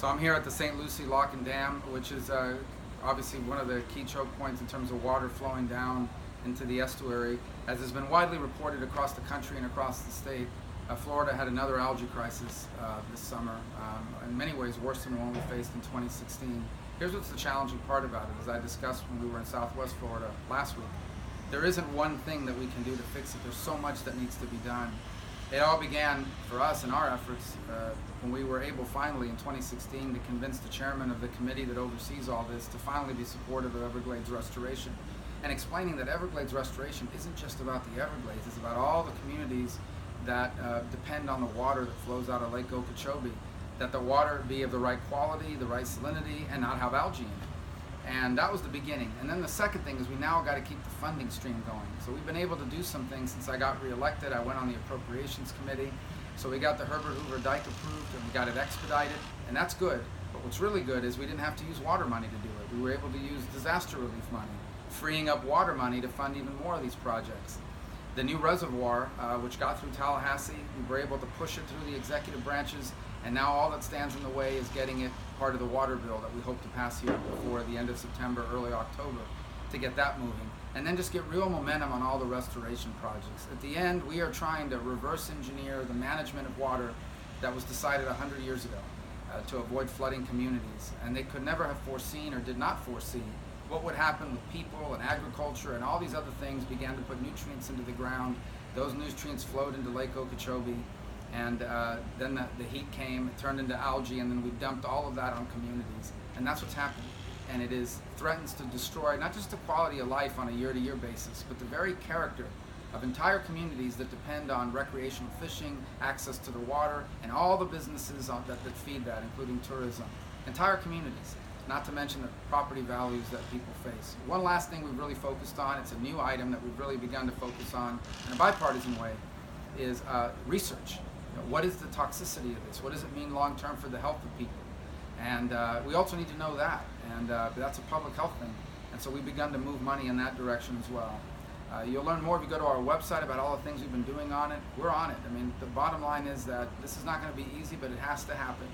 So I'm here at the St. Lucie Lock and Dam, which is obviously one of the key choke points in terms of water flowing down into the estuary. As has been widely reported across the country and across the state, Florida had another algae crisis this summer, in many ways worse than the one we faced in 2016. Here's what's the challenging part about it, as I discussed when we were in Southwest Florida last week. There isn't one thing that we can do to fix it. There's so much that needs to be done. It all began for us in our efforts when we were able finally in 2016 to convince the chairman of the committee that oversees all this to finally be supportive of Everglades restoration, and explaining that Everglades restoration isn't just about the Everglades, it's about all the communities that depend on the water that flows out of Lake Okeechobee, that the water be of the right quality, the right salinity, and not have algae in it. And that was the beginning. And then the second thing is we now got to keep the funding stream going. So we've been able to do some things since I got reelected. I went on the Appropriations Committee. So we got the Herbert Hoover Dike approved and we got it expedited, and that's good. But what's really good is we didn't have to use water money to do it. We were able to use disaster relief money, freeing up water money to fund even more of these projects. The new reservoir, which got through Tallahassee, we were able to push it through the executive branches, and now all that stands in the way is getting it part of the water bill that we hope to pass here before the end of September, early October, to get that moving. And then just get real momentum on all the restoration projects. At the end, we are trying to reverse engineer the management of water that was decided 100 years ago to avoid flooding communities. And they could never have foreseen or did not foresee what would happen with people and agriculture and all these other things began to put nutrients into the ground. Those nutrients flowed into Lake Okeechobee, and then the heat came, it turned into algae, and then we dumped all of that on communities. And that's what's happening. And it threatens to destroy not just the quality of life on a year-to-year basis, but the very character of entire communities that depend on recreational fishing, access to the water, and all the businesses that feed that, including tourism. Entire communities. Not to mention the property values that people face. One last thing we've really focused on, it's a new item that we've really begun to focus on in a bipartisan way, is research. What is the toxicity of this? What does it mean long term for the health of people? And we also need to know that, and that's a public health thing. And so we've begun to move money in that direction as well. You'll learn more if you go to our website about all the things we've been doing on it. We're on it. I mean, the bottom line is that this is not going to be easy, but it has to happen.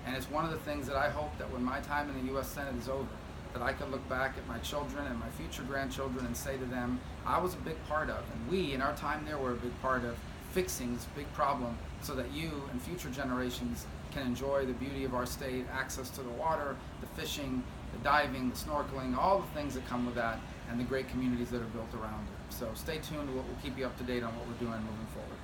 And it's one of the things that I hope that when my time in the U.S. Senate is over, that I can look back at my children and my future grandchildren and say to them, I was a big part of, and we in our time there were a big part of fixing this big problem so that you and future generations can enjoy the beauty of our state, access to the water, the fishing, the diving, the snorkeling, all the things that come with that, and the great communities that are built around it. So stay tuned, we'll keep you up to date on what we're doing moving forward.